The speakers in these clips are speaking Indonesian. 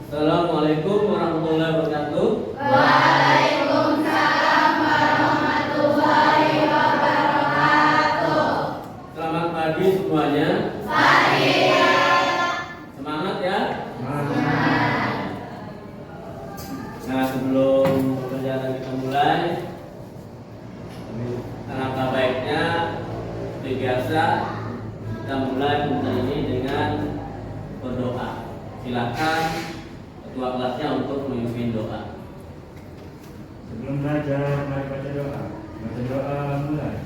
Assalamualaikum warahmatullahi wabarakatuh. Waalaikumsalam warahmatullahi wabarakatuh. Selamat pagi semuanya. Pagi ya. Semangat ya. Nah, sebelum pelajaran kita mulai, alangkah baiknya seperti biasa kita mulai pembelajaran ini dengan berdoa. Silakan ketua kelasnya untuk memimpin doa. Sebelum belajar, mari baca doa. Baca doa mulai.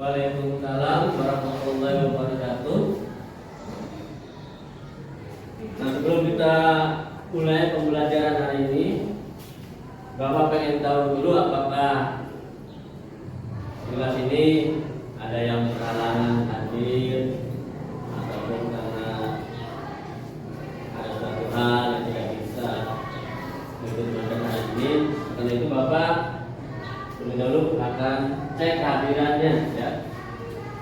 Waalaikumsalam warahmatullahi wabarakatuh. Nah, sebelum kita mulai pembelajaran hari ini, Bapak pengen tahu dulu apakah di kelas ini ada yang berhalangan hadir ataupun karena ada suatu hal yang tidak bisa mengikuti pembelajaran hari ini. Karena itu Bapak terlebih dahulu akan cek kehadirannya ya.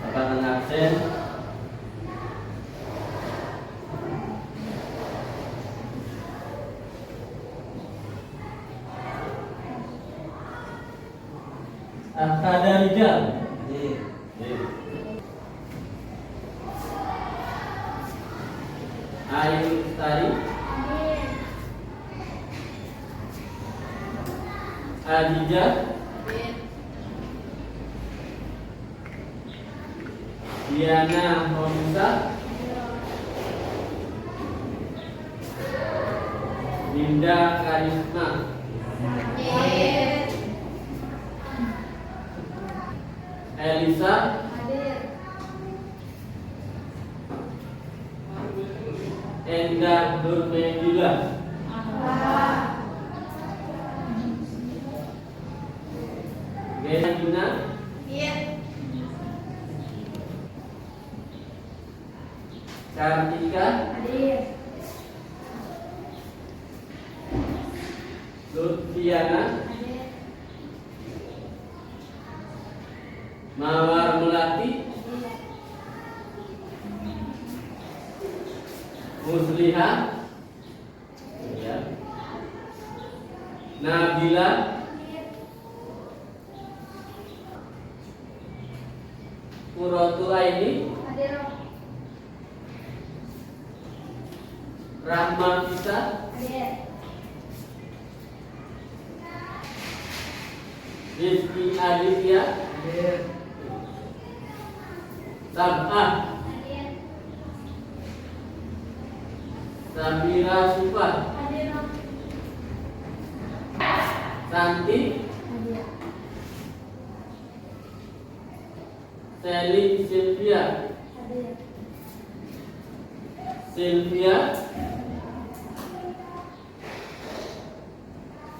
Bapak akan absen. Ada Rijal. Ayu Tari. Adijah. Diana Monisa. Dinda Karisma. Elisa. Endah Nurmedila. Gina. Kartika. Lutfiana. Mawar Melati. Musliha ya. Nabila. Qurratu Aini. Rahma Fisa. Rizky Aditya. Sabah. Samira Sufah. Santi. Seli Sylvia. Sylvia.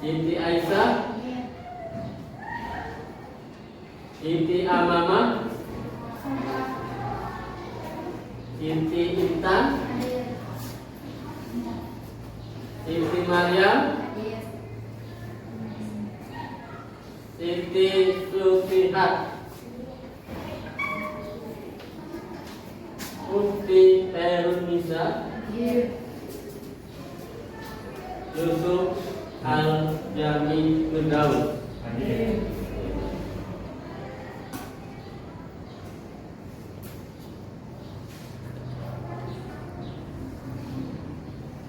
Siti Aisyah. Siti Amama. Siti Intan. Siti Maryam. Siti Sufihat. Mufti Khairunisa. Yusuf Al-Jami Firdaus.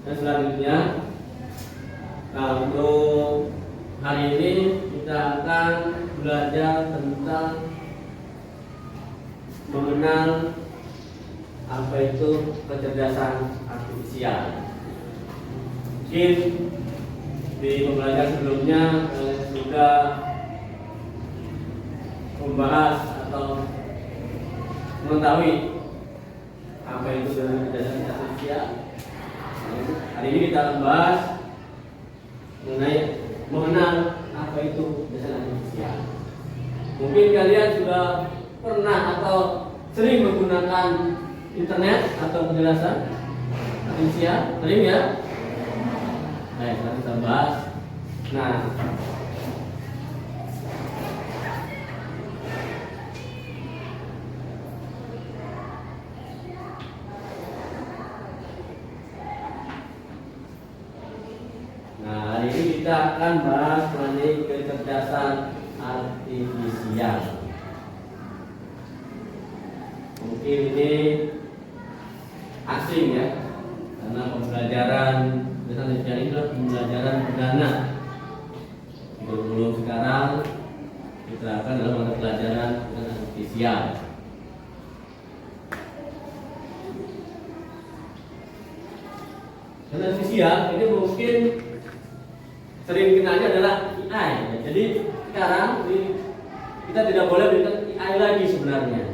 Dan selanjutnya, nah untuk hari ini kita akan belajar tentang mengenal apa itu kecerdasan artifisial. Mungkin di pembelajaran sebelumnya kalian sudah membahas atau mengetahui apa itu kecerdasan artifisial. Hari ini kita akan bahas mengenai mengenal apa itu kecerdasan artifisial. Mungkin kalian sudah pernah atau sering menggunakan internet atau kecerdasan artifisial, sering ya? Baik, kita bahas. Nah, hari ini kita akan bahas mengenai kecerdasan artifisial. Mungkin ini asing ya, karena pembelajaran kecerdasan artifisial ini adalah pembelajaran perdana. Belum sekarang diterapkan dalam mata pelajaran kecerdasan artifisial. Kecerdasan artifisial ini mungkin sering kenalnya adalah AI. Jadi sekarang kita tidak boleh berikan AI lagi sebenarnya, ya.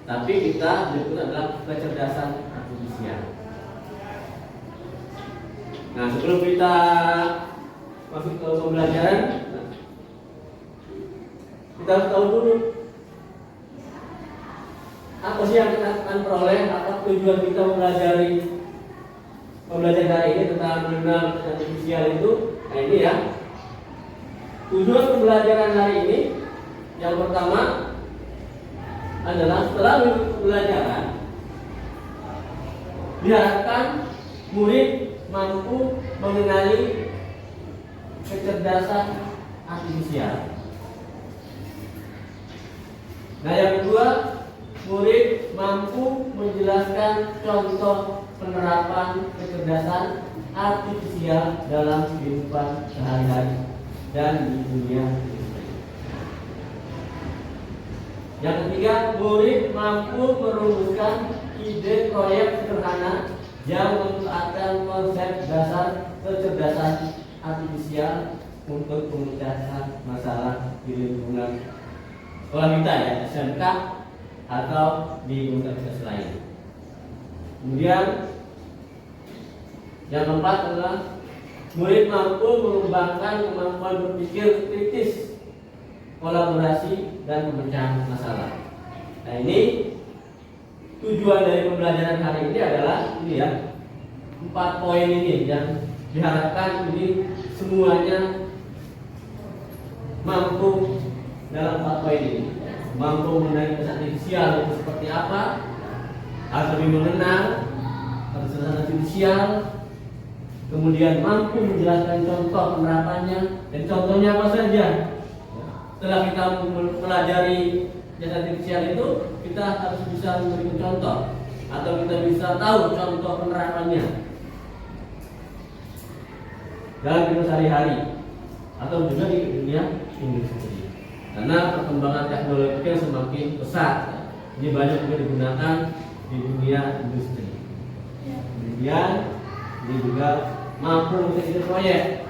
Tapi kita menyebut adalah kecerdasan artifisial. Nah, sebelum kita masuk ke pembelajaran, kita harus tahu dulu apa sih yang kita akan peroleh, apa tujuan kita mempelajari hari ini tentang mengenal kecerdasan artifisial itu. Nah ini ya, tujuan pembelajaran hari ini yang pertama adalah setelah pembelajaran diharapkan murid mampu mengenali kecerdasan artifisial. Nah yang kedua, murid mampu menjelaskan contoh penerapan kecerdasan artifisial dalam kehidupan sehari-hari dan di dunia. Yang ketiga, murid mampu merumuskan ide proyek sederhana yang memanfaatkan konsep dasar kecerdasan artifisial untuk memecahkan masalah di lingkungan sekolah kita ya, SMK atau di universitas lain. Kemudian yang keempat adalah murid mampu mengembangkan kemampuan berpikir kritis, kolaborasi, dan pemecahan masalah. Nah ini tujuan dari pembelajaran hari ini adalah ini ya, 4 poin ini yang diharapkan ini semuanya mampu dalam 4 poin ini. Mampu mengenai kecerdasan artifisial itu seperti apa, harus lebih mengenal kecerdasan artifisial, kemudian mampu menjelaskan contoh penerapannya, dan contohnya apa saja. Setelah kita mempelajari kecerdasan artifisial itu, kita harus bisa memberikan contoh atau kita bisa tahu contoh penerapannya dalam hidup sehari-hari atau juga di dunia industri. Karena perkembangan teknologi yang semakin pesat, ya. Ini banyak juga digunakan di dunia industri. Kemudian ini juga mampu untuk ide proyek.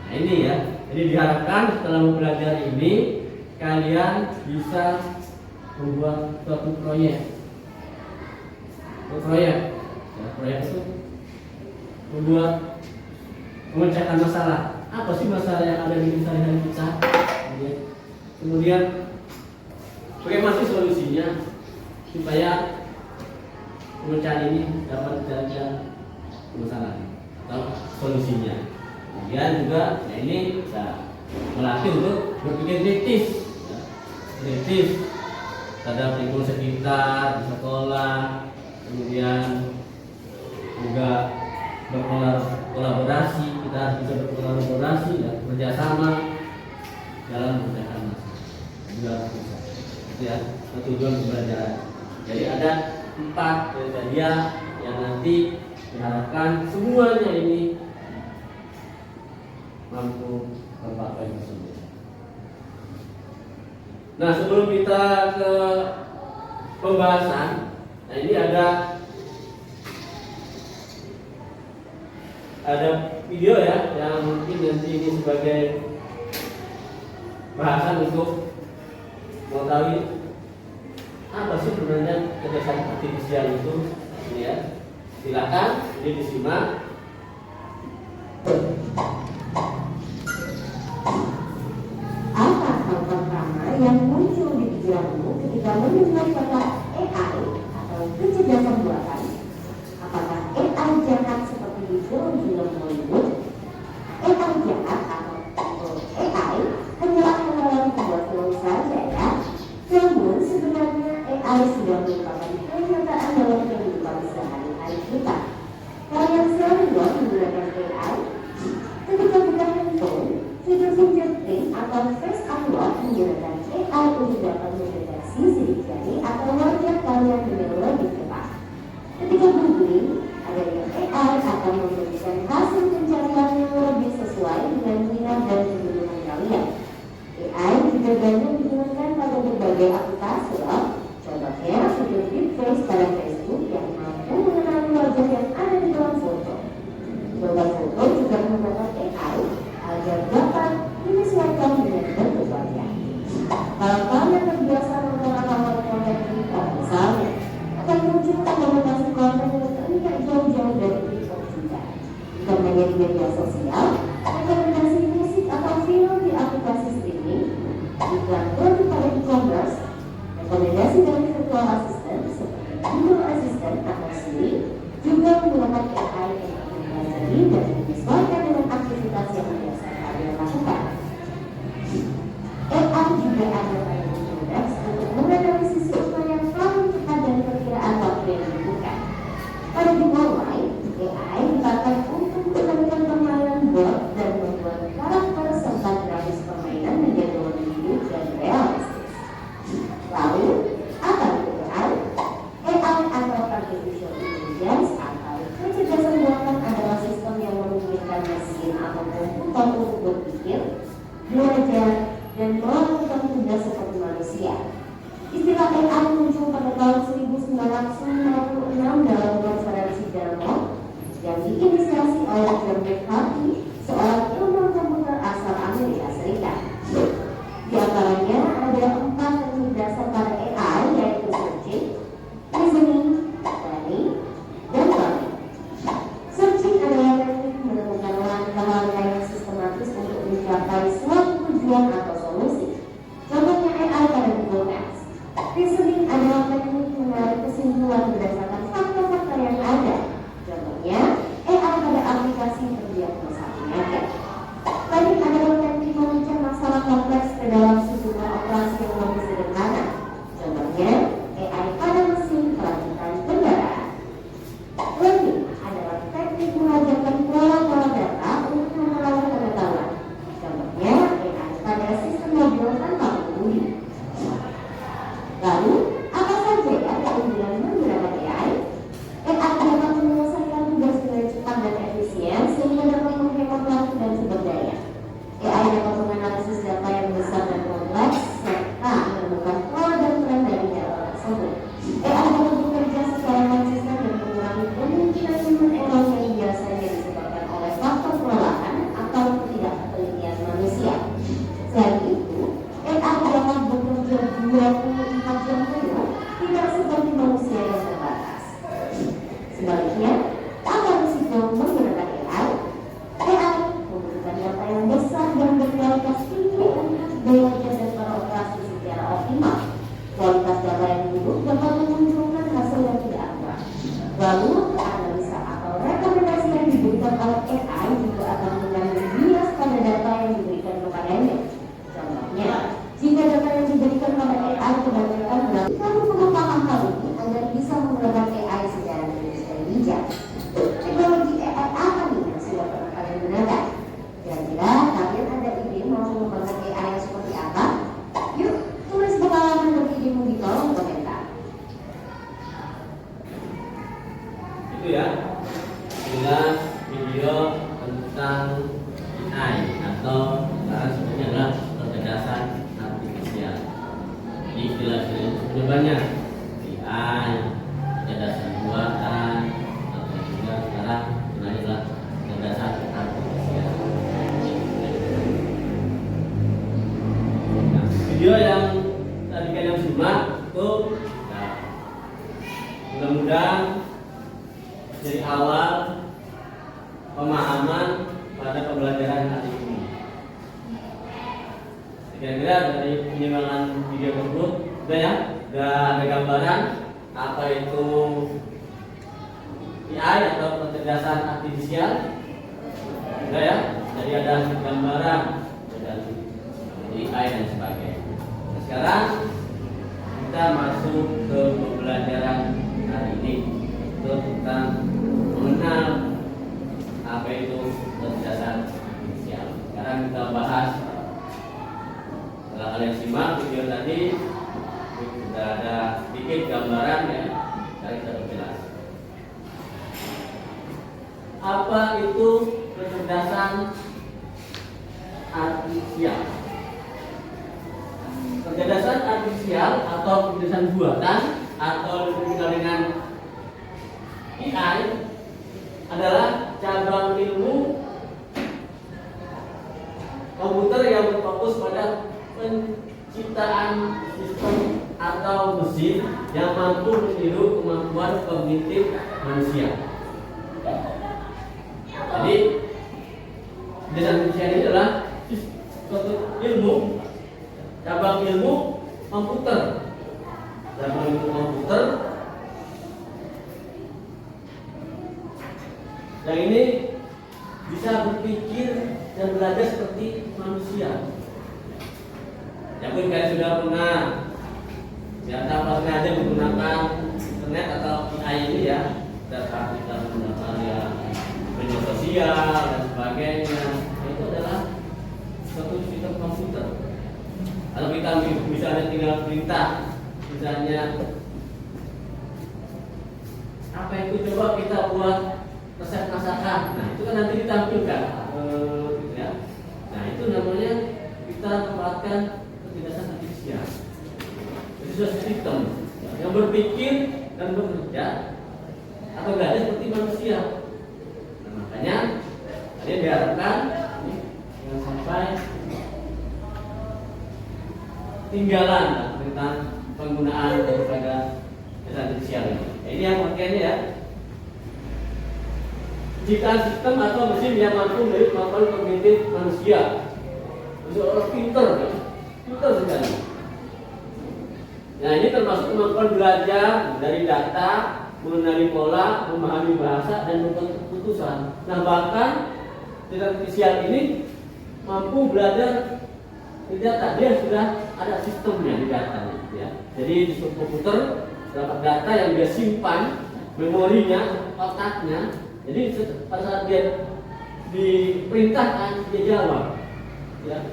Nah ini ya, jadi diharapkan setelah mempelajari ini kalian bisa membuat suatu proyek. Proyek itu membuat memecahkan masalah. Apa sih masalah yang ada di sehari-hari kita? Kemudian bagaimana sih solusinya supaya pemecahan ini dapat dijaga masalah atau solusinya. Kemudian juga ya ini bisa melatih untuk berpikir kritis, ya. Kritis terhadap lingkungan sekitar, di sekolah, kemudian juga berkolaborasi, kita bisa berkolaborasi ya, bekerjasama dalam memecahkan masalah. Juga bisa. Itu ya tujuan pembelajaran. Jadi ada 4 kriteria yang nanti Diharapkan semuanya ini mampu tercapai tersebut. Nah, sebelum kita ke pembahasan, nah ini ada video ya yang mungkin nanti ini sebagai bahasan untuk mengetahui apa sih sebenarnya kecerdasan artifisial itu. Ini ya, silakan ini disimak. Apa hal pertama yang muncul di pikiranmu ketika mendengar kata AI atau kecerdasan buatan? Apakah AI jahat seperti di film-film Hollywood? AI jahat atau AI hanyalah hayalan pembuat film saja ya. Namun sebenarnya AI sudah merupakan kenyataan dalam kehidupan sehari-hari kita. Kalian sering menggunakan AI? Ketika buka handphone, fitur fingerprint atau face unlock menggunakan AI untuk dapat mendeteksi sidik jari atau wajah kalian dengan lebih cepat. Ketika googling, adanya AI akan memberikan hasil pencarian yang lebih sesuai dengan minat dan kebutuhan kalian. AI juga banyak digunakan pada berbagai aplikasi loh. Contohnya fitur deepfake pada Facebook yang mampu mengenali wajah yang ada di dalam foto. Gambar foto juga menggunakan AI agar dapat menyesuaikan dengan bentuk wajah. Kalau kalian terbiasa menonton hal-hal konten TikTok misalnya, akan muncul rekomendasi konten yang tidak jauh-jauh dari TikTok juga. Bukan hanya di media sosial, rekomendasi musik atau film di aplikasi streaming, iklan produk pada e-commerce, rekomendasi dari virtual assistant seperti Google Assistant atau Siri juga menggunakan AI untuk mempelajari dan menyesuaikan dengan aktivitas yang biasa kalian lakukan. AI juga ada pada Google untuk menganalisis iklan yang paling cepat dari perkiraan waktu yang dibutuhkan. Pada Google Online, AI dipakai untuk mengendalikan permainan board dan membuat karakter serta grafis permainan menjadi lebih hidup dan realistis. Lalu, apa itu AI? AI atau Artificial Intelligence atau kecerdasan buatan adalah sistem yang memungkinkan mesin atau komputer untuk berpikir, belajar, dan melakukan tugas seperti manusia. Istilah AI muncul pada tahun 1956 dalam konferensi Dartmouth yang diinisiasi oleh John McCarthy, seorang ilmuwan komputer asal Amerika Serikat. Di antaranya ada 4 kecerdasan pada AI, yaitu searching, reasoning, planning, dan learning. Searching adalah teknik menemukan langkah-langkah yang sistematis untuk mencapai suatu tujuan atau solusi. Contohnya AI pada Google Maps. Reasoning adalah teknik menarik kesimpulan berdasarkan fakta-fakta yang ada. Contohnya AI pada aplikasi pendiagnosaan. adalah video tentang AI atau sekarang sebutnya adalah kecerdasan artifisial. Jadi istilah sebenarnya AI, kecerdasan buatan, atau juga sekarang sebenarnya adalah kecerdasan artifisial. Nah, video yang tadi kalian simak itu nah, mudah-mudahan dari awal pemahaman pada pembelajaran hari ini. Kira-kira dari penyimpanan video tersebut sudah ya, sudah ada gambaran apa itu AI atau kecerdasan artifisial, sudah ya. Jadi ada gambaran dari AI dan sebagainya. Nah, sekarang kita masuk ke pembelajaran hari ini, itu tentang mengenal apa itu kecerdasan artifisial. Sekarang kita bahas. Setelah kalian simak video tadi, sudah ada sedikit gambaran ya, dari kita jelas. Apa itu kecerdasan artifisial? Kecerdasan artifisial atau kecerdasan buatan atau dikenal dengan AI adalah cabang ilmu komputer yang berfokus pada penciptaan sistem atau mesin yang mampu meniru kemampuan kognitif manusia. Jadi, kecerdasan artifisial ini adalah suatu ilmu, cabang ilmu komputer, cabang ilmu komputer yang ini bisa berpikir dan belajar seperti manusia. Ya pun kalian sudah pernah tanpa sengaja menggunakan internet atau AI ini ya, saat kita menggunakan ya media sosial dan sebagainya, itu adalah suatu sistem komputer. Kalau kita misalnya tinggal perintah, misalnya apa itu coba kita buat resep masakan, nah itu kan nanti ditampilkan, gitu ya. Nah itu namanya kita tempatkan kecerdasan artifisial. Itu suatu sistem yang berpikir dan bekerja atau belajar seperti manusia. Nah, makanya kalian diharapkan jangan sampai tinggalan tentang penggunaan daripada kecerdasan artifisial ini. Nah, ini yang pentingnya ya. Ciptaan sistem atau mesin yang mampu meniru kemampuan kognitif manusia. Orang pintar, kan? Pintar sekali. Nah ini termasuk kemampuan belajar dari data, mengenali pola, memahami bahasa, dan membuat keputusan. Nah bahkan kecerdasan artifisial ini mampu belajar di data. Dia sudah ada sistemnya di datanya. Ya. Jadi di komputer dapat data yang dia simpan, memorinya, otaknya. Jadi pada saat dia diperintahkan dia jawab, ya.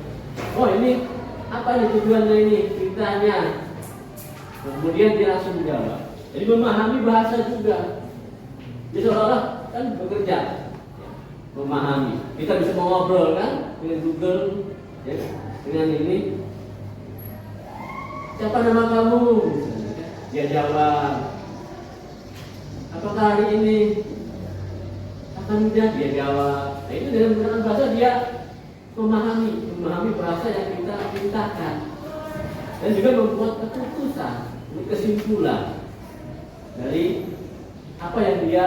Oh ini apa ini tujuannya ini perintahnya, kemudian dia langsung jawab. Jadi memahami bahasa juga, dia seolah-olah kan bekerja, ya. Memahami. Kita bisa mengobrol kan dengan Google, ya. Dengan ini siapa nama kamu, dia jawab. Apakah hari ini akan dia jawab. Nah, itu dengan menggunakan bahasa dia memahami bahasa yang kita perintahkan dan juga membuat keputusan, kesimpulan dari apa yang dia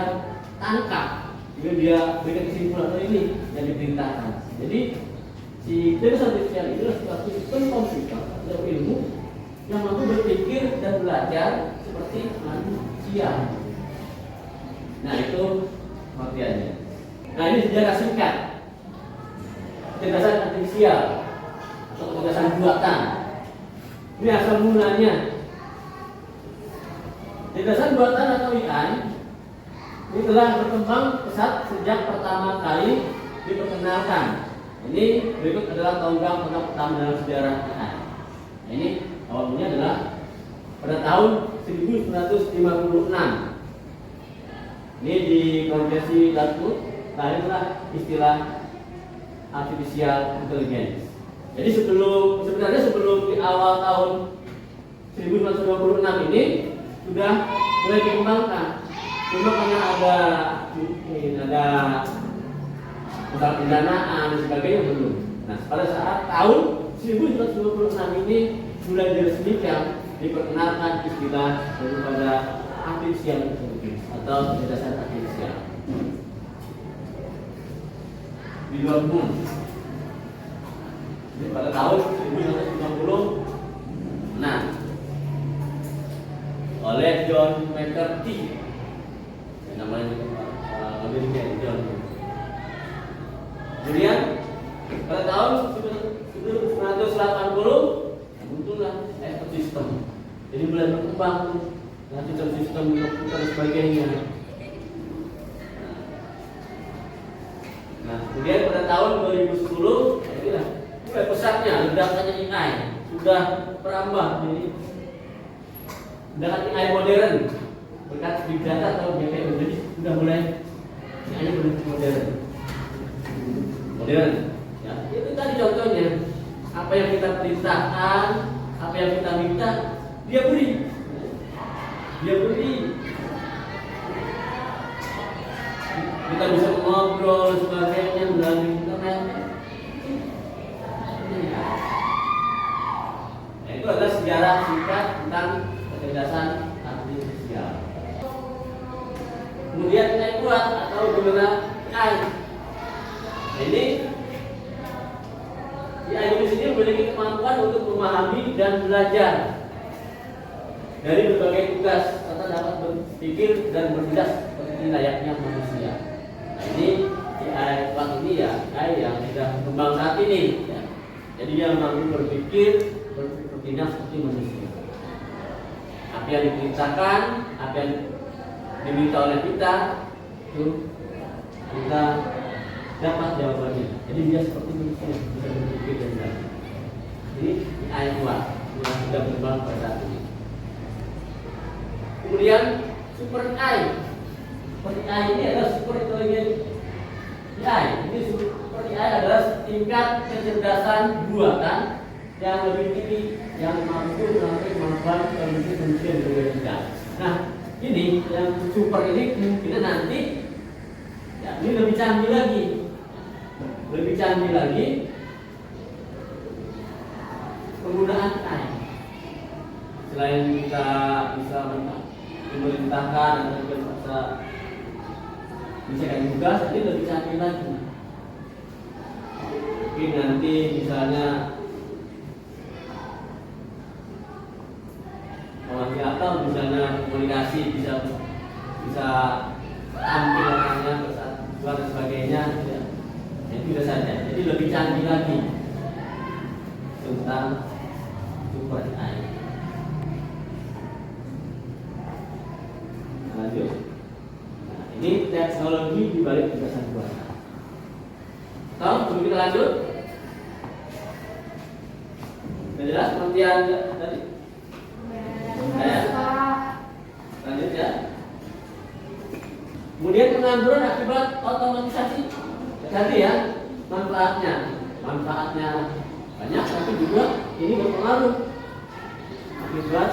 tangkap. Juga dia berikan kesimpulan ini yang diperintahkan. Jadi si kecerdasan artifisial itu adalah suatu sistem komputer atau ilmu yang mampu berpikir dan belajar seperti manusia. Nah itu pengertiannya. Nah ini sejarah singkat kecerdasan artifisial atau kecerdasan buatan. Ini asal mulanya. Kecerdasan buatan atau AI ini telah berkembang pesat sejak pertama kali diperkenalkan. Ini berikut adalah tonggak pertama dalam sejarah AI. Ini awalnya adalah pada tahun 1956. Ini di konversi Dartmouth lahirlah istilah artificial intelligence. Jadi sebenarnya sebelum di awal tahun 1926 ini sudah mulai dikembangkan. Cuma karena ada masalah pendanaan dan sebagainya belum. Nah, pada saat tahun 1926 ini mulai diresmikan, diperkenalkan istilah daripada artificial intelligence atau kecerdasan artifisial di Dortmund. Jadi pada tahun 1990 oleh John McCarthy, namanya Amerika John. Kemudian pada tahun 1980 muncullah ekosistem. Jadi mulai berkembang sistem komputer dan sebagainya. Nah, kemudian pada tahun 2010 inilah mulai pesatnya ledakannya AI sudah merambah jadi ledakan AI modern berkat big data atau BPU. Jadi sudah mulai AI modern ya, itu tadi contohnya. Apa yang kita perintahkan, apa yang kita minta, dia beri. Kita bisa ngobrol sebagainya melalui internet. Nah, itu adalah sejarah singkat tentang kecerdasan artifisial. Kemudian AI kuat atau gimana AI. Nah, ini AI ini memiliki kemampuan untuk memahami dan belajar dari berbagai tugas serta dapat berpikir dan bertindak seperti layaknya manusia. Nah, ini AI kuat ini ya AI yang sudah berkembang saat ini. Ya. Jadi dia mampu berpikir, bertindak seperti manusia. Apa yang diperintahkan, apa yang diminta oleh kita, itu kita dapat jawabannya. Jadi dia seperti manusia, bisa berpikir dan belajar. Ini AI kuat yang sudah berkembang pada saat ini. Kemudian super AI. Super AI ini adalah super intelligent AI. Ini super AI adalah tingkat kecerdasan buatan yang lebih tinggi yang mampu menarik kemampuan kognitif manusia yang berbeda. Nah, ini yang super ini kemungkinan nanti ya, ini lebih canggih lagi penggunaan AI. Selain kita bisa memerintahkan dan juga bisa tugas, ini lebih canggih lagi. Mungkin nanti misalnya atau misalnya komunikasi bisa tampil orangnya bersatu dan sebagainya ya. Itu bisa saja. Jadi lebih canggih lagi tentang super AI. Lanjut. Nah, ini teknologi di balik kecerdasan buatan. Tahu sebelum kita lanjut? Sudah jelas pengertian tadi? Lanjut ya. Kemudian pengangguran akibat otomatisasi. Tadi ya, manfaatnya banyak, tapi juga ini berpengaruh akibat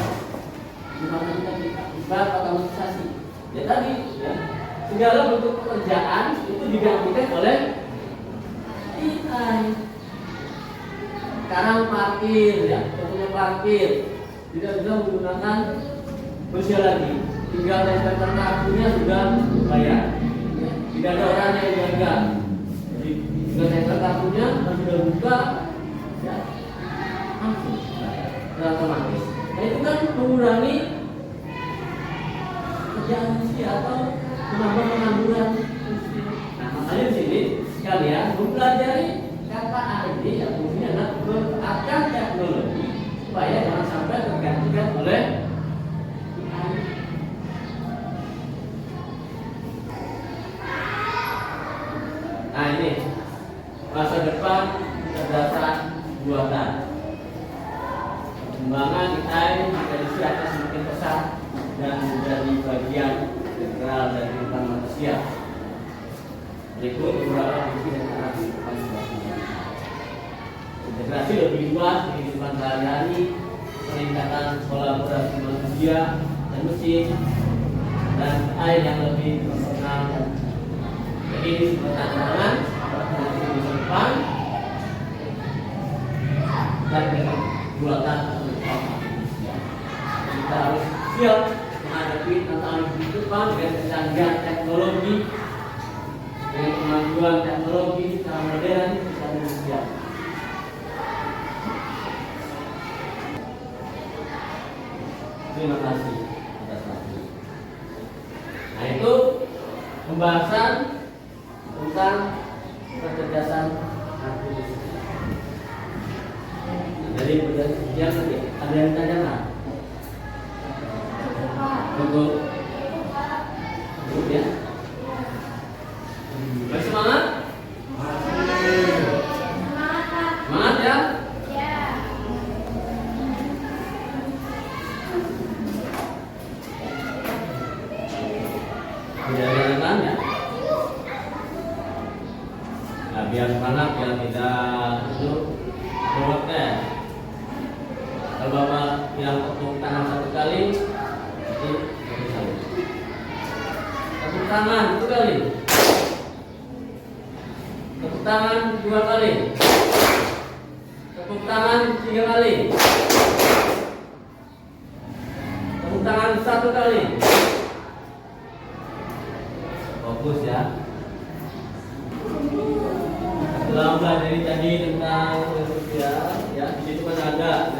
otomatisasi. Ya tadi ya, segala bentuk pekerjaan itu digantikan oleh AI. Sekarang parkir ya, contohnya parkir tidak bisa menggunakan manusia lagi, tinggal nempelkan kartunya sudah bayar. Tidak ada orang yang jaga. Jadi tinggal nempel kartunya, sudah buka, ya langsung otomatis. Nah itu kan mengurangi kerjaan manusia atau menambah pengangguran. Nah makanya di sini sekalian mempelajari kata ini yang fungsinya adalah memanfaatkan teknologi supaya jangan sampai tergantikan oleh AI. Nah ini masa depan kecerdasan buatan. Perkembangan AI menjadi akan semakin pesat dan menjadi bagian integral dari kehidupan siap. Berikut beberapa visi dan arah kehidupan selanjutnya. Integrasi lebih luas di kehidupan sehari-hari, peningkatan kolaborasi manusia dan mesin, dan AI yang lebih personal dan jadi pertanyaan nanti di depan dan buatan kita harus siap menghadapi tantangan kehidupan dengan kecanggihan teknologi, dengan kemajuan teknologi secara modern dan siap. Terima kasih atas waktu. Nah, itu pembahasan tentang kecerdasan artifisial. Dari yang tadi ada yang tanya nggak? Cukup ya. Bersemangat? Semangat ya? Tidak ada yang tanya. Nah, biar semangat ya tidak duduk berwakil. Kalau Bapak yang tepuk tangan satu kali, nanti tepuk tangan satu kali, tepuk tangan dua kali, tepuk tangan tiga kali, tepuk tangan satu kali. Fokus ya. Setelah belajar tadi tentang ya di situ kan ada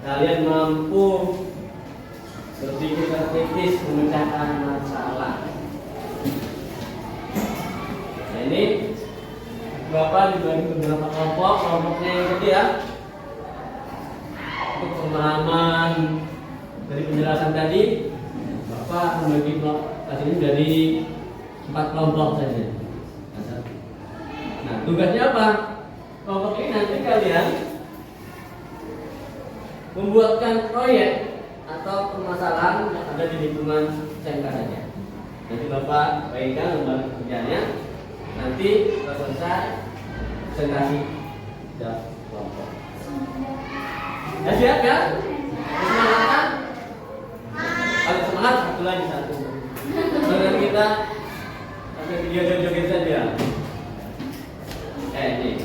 kalian mampu berpikir kritis memecahkan masalah. Nah, ini Bapak dibagi beberapa kelompok. Kelompoknya yang tadi ya, untuk pemahaman dari penjelasan tadi, Bapak membagi kelas ini dari 4 kelompok saja. Nah, tugasnya apa? Kelompok ini nanti kalian membuatkan proyek atau permasalahan yang ada di lingkungan SMK saja. Nanti Bapak bagikan lembaga kerjanya. Nanti setelah selesai presentasi ke kelompok. Ya siap ya? Semangat kan? Kalau semangat satu lagi satu. Semangat kita sampai video joget-joget saja. Ini.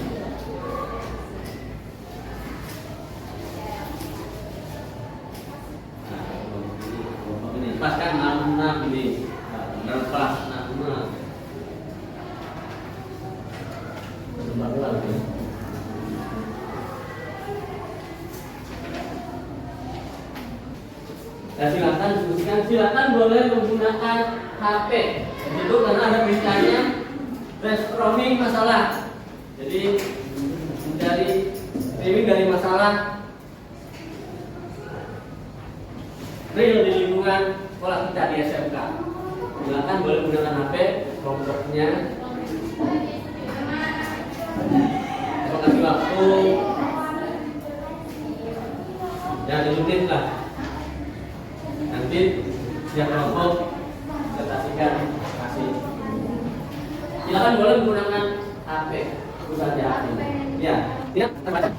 Nah, ini pas kan 66 ini. Nah, pas 66. Nah, silakan boleh menggunakan HP. Itu karena ada perintahnya brainstorming masalah. Jadi mencari streaming dari masalah real di lingkungan sekolah kita di SMK. Silakan boleh menggunakan HP, kelompoknya. Terima kasih waktu. Jangan dilutin lah. Nanti setiap kelompok presentasikan kasih. Silakan boleh menggunakan HP. Itu saja. Ya, tidak terbaca.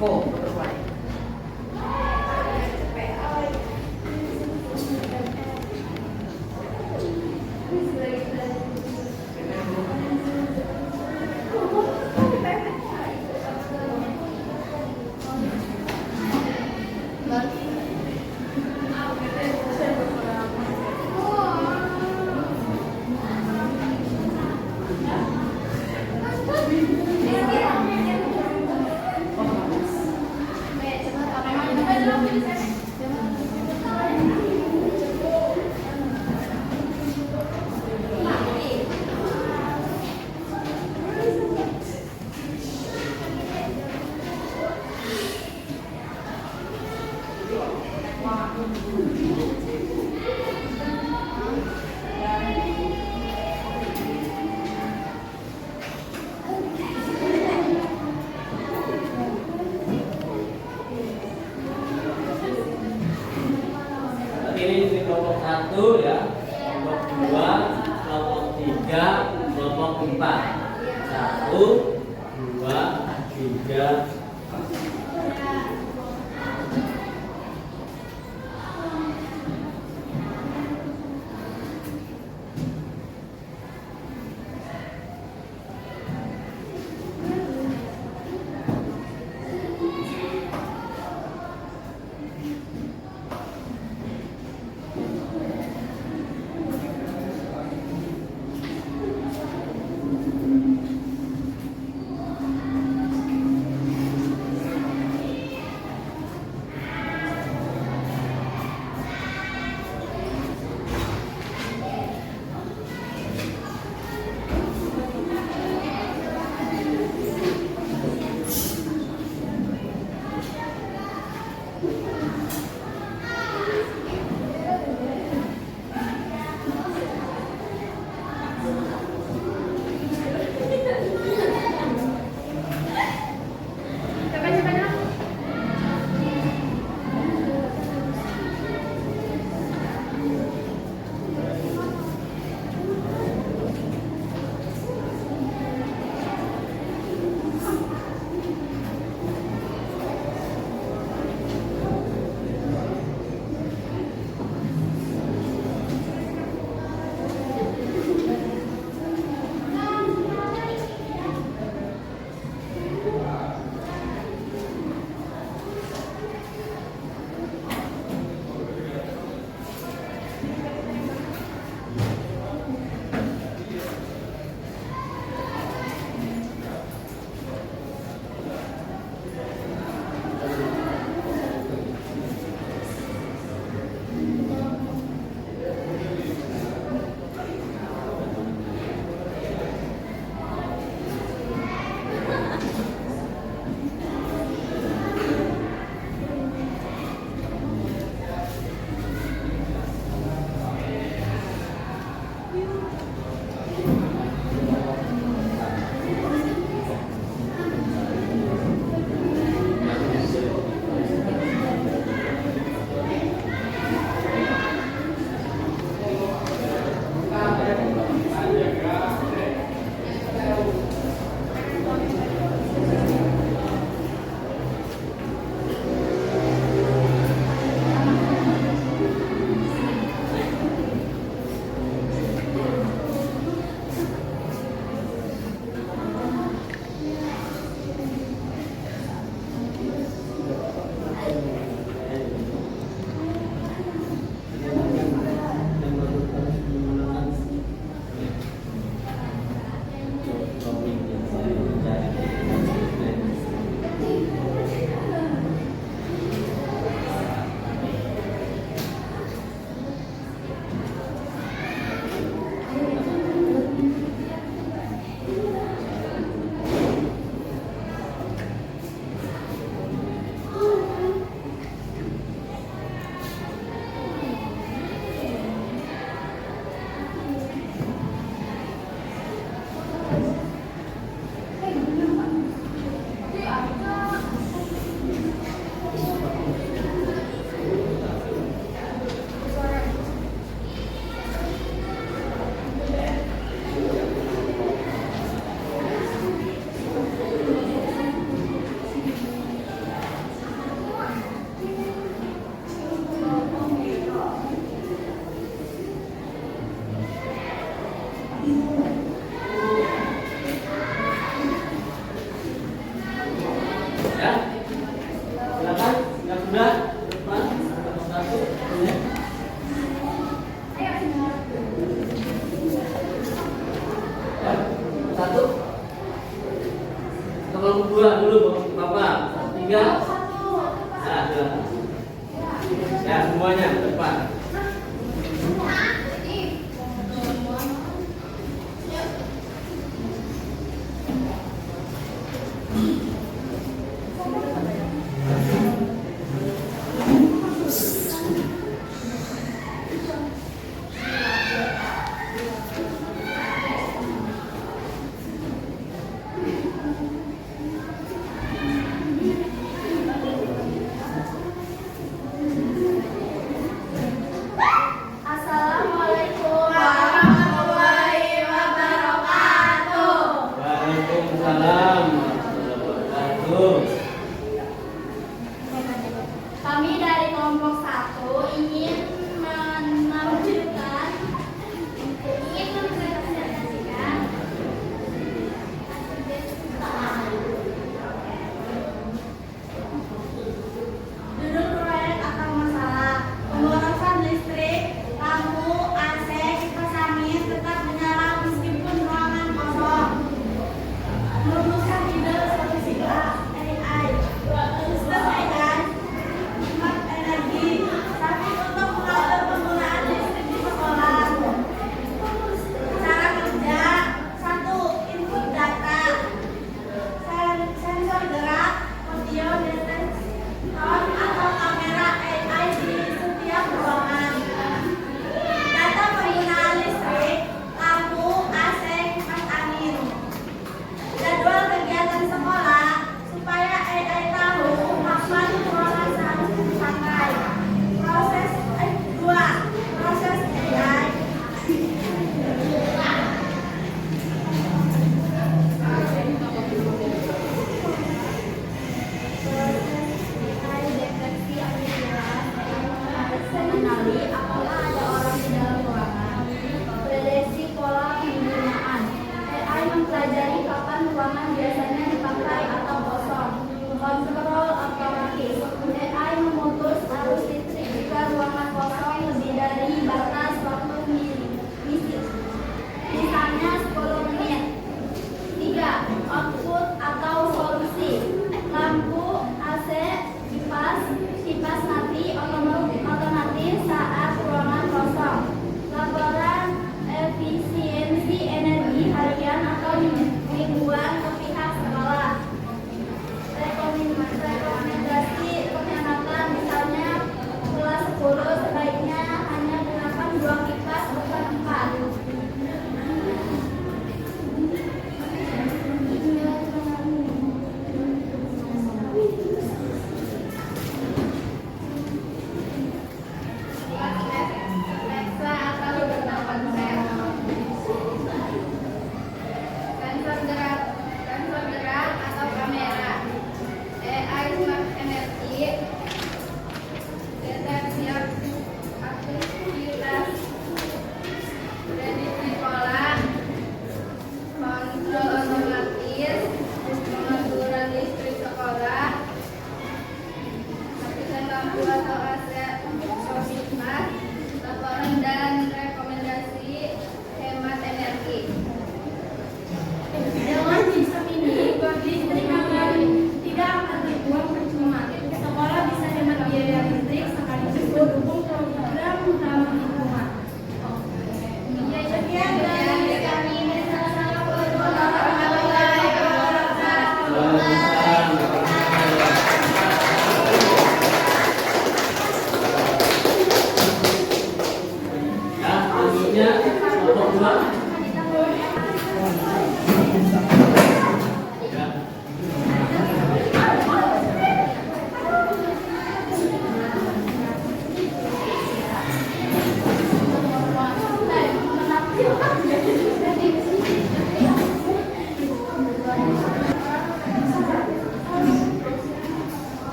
Info butterfly. Ini kelompok 1 ya, kelompok 2, kelompok 3, kelompok 4. 1, 2, 3, 4. kelompok 2 dulu Bapak. 3. Nah, silakan. Ya, semuanya ke depan. Assalamualaikum warahmatullahi wabarakatuh. Waalaikumsalam warahmatullahi wabarakatuh. Kami dari kelompok 1 ingin mempresentasikan judul proyek atau masalah pemborosan listrik, lampu, AC, kipas angin tetap menyala meskipun ruangan kosong. Merumuskan ide solusi AI. Sistem AI hemat energi,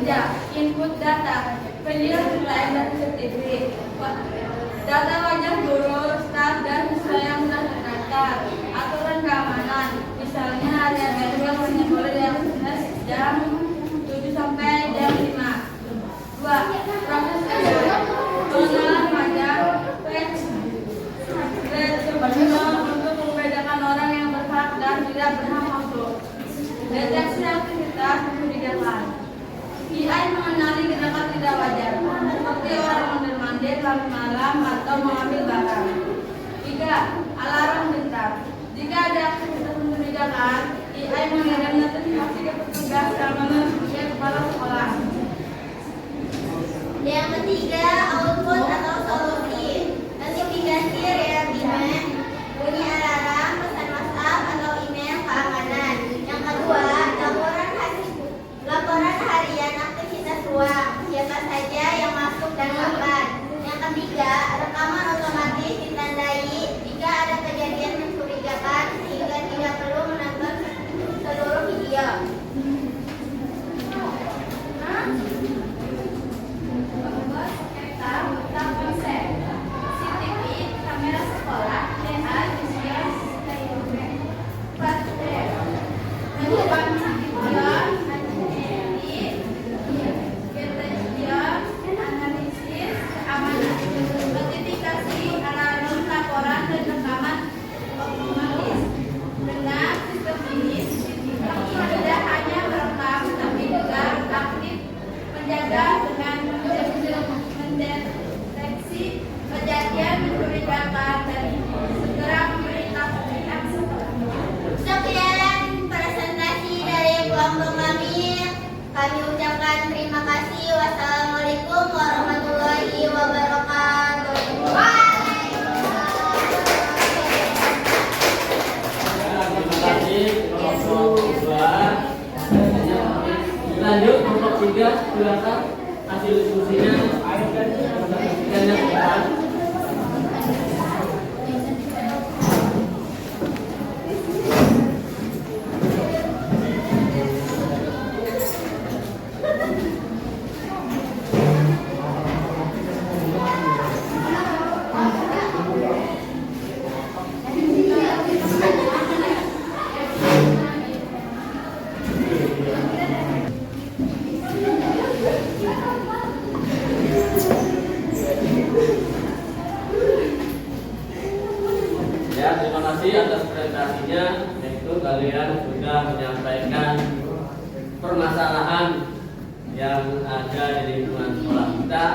kerja, input data, penilaian nilai dan sertifikat, data wajah guru, staf dan siswa yang sudah terdaftar, aturan keamanan, misalnya harian jadwal hanya boleh dilaksanakan jam 7 sampai jam 5. 2. Proses kerja, pengenalan wajah, untuk membedakan orang yang berhak dan tidak berhak masuk. Deteksi aktivitas mencurigakan. AI mengenali gerakan tidak wajar, seperti orang mondar-mandir malam atau mengambil barang. 3. Alarm pintar. Jika ada aktivitas mencurigakan, AI mengirim notifikasi ke petugas keamanan sebagai kepala sekolah. Yang ketiga, output atau solusi. Notifikasi real-time, bunyi alarm, pesan WhatsApp atau email keamanan. Yang kedua, laporan harian aktivitas ruang, siapa saja yang masuk dan kapan. Yang ketiga, rekaman otomatis ditandai jika ada kejadian mencurigakan sehingga tidak perlu menonton seluruh video. Kamera sekolah, DA, Visual, analisis, keamanan, notifikasi, alarm, laporan, dan rekaman otomatis. Dengan sistem ini, tidak hanya merekam, tapi juga aktif menjaga dengan mendeteksi kejadian mencurigakan dan segera memberitahu pihak setelahnya. Sekian presentasi dari kelompok kami. Kami ucapkan terima kasih. Wassalamualaikum warahmatullahi wabarakatuh. Terima kasih kelompok 2. Lanjut kelompok 3, silakan hasil diskusinya. Dan yang depan. Ya, terima kasih atas presentasinya, yaitu kalian sudah menyampaikan permasalahan yang ada di lingkungan sekolah kita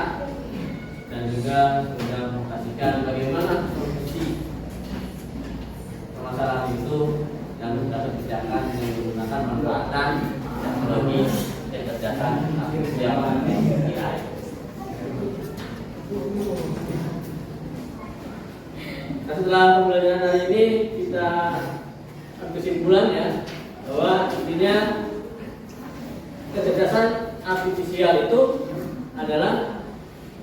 dan juga sudah mengkajikan bagaimana solusi permasalahan itu yang dapat dikerjakan dengan menggunakan manfaatan teknologi kecerdasan artifisial AI. Nah, setelah pembelajaran hari ini kita kesimpulan ya bahwa intinya kecerdasan artifisial itu adalah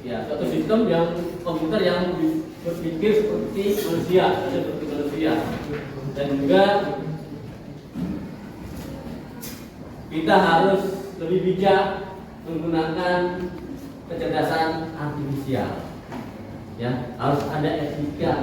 ya suatu sistem yang komputer yang berpikir seperti manusia dan juga kita harus lebih bijak menggunakan kecerdasan artifisial. Ya, harus ada etika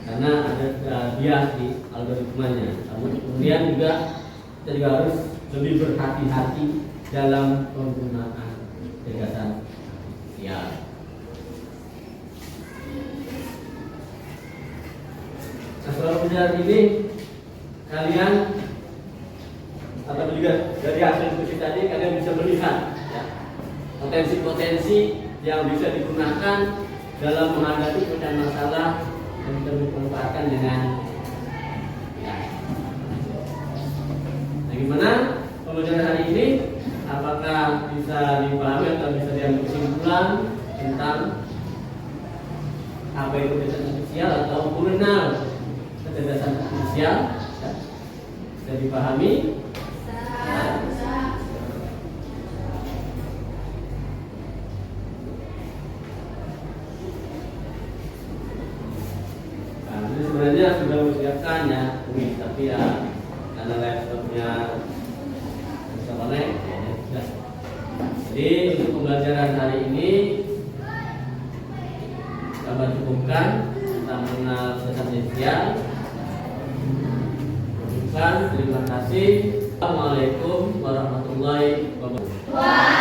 karena ada bias di algoritmanya. Kemudian juga kita juga harus lebih berhati-hati dalam penggunaan kecerdasan artifisial. Nah, setelah pembelajaran ini kalian atau juga dari hasil diskusi tadi kalian bisa melihat ya, potensi-potensi yang bisa digunakan dalam menghadapi pecahan masalah yang bisa dimanfaatkan dengan ya. Nah, gimana pembelajaran hari ini? Apakah bisa dipahami atau bisa diambil kesimpulan tentang apa itu kecerdasan artifisial atau mengenal kecerdasan artifisial? Ya. Bisa dipahami? Sebenarnya sudah menyiapkan ya, tapi ya karena laptopnya bisa connect Jadi untuk pembelajaran hari ini dapat cukupkan tentang mengenal pesan inisial. Terima kasih. Assalamualaikum warahmatullahi wabarakatuh.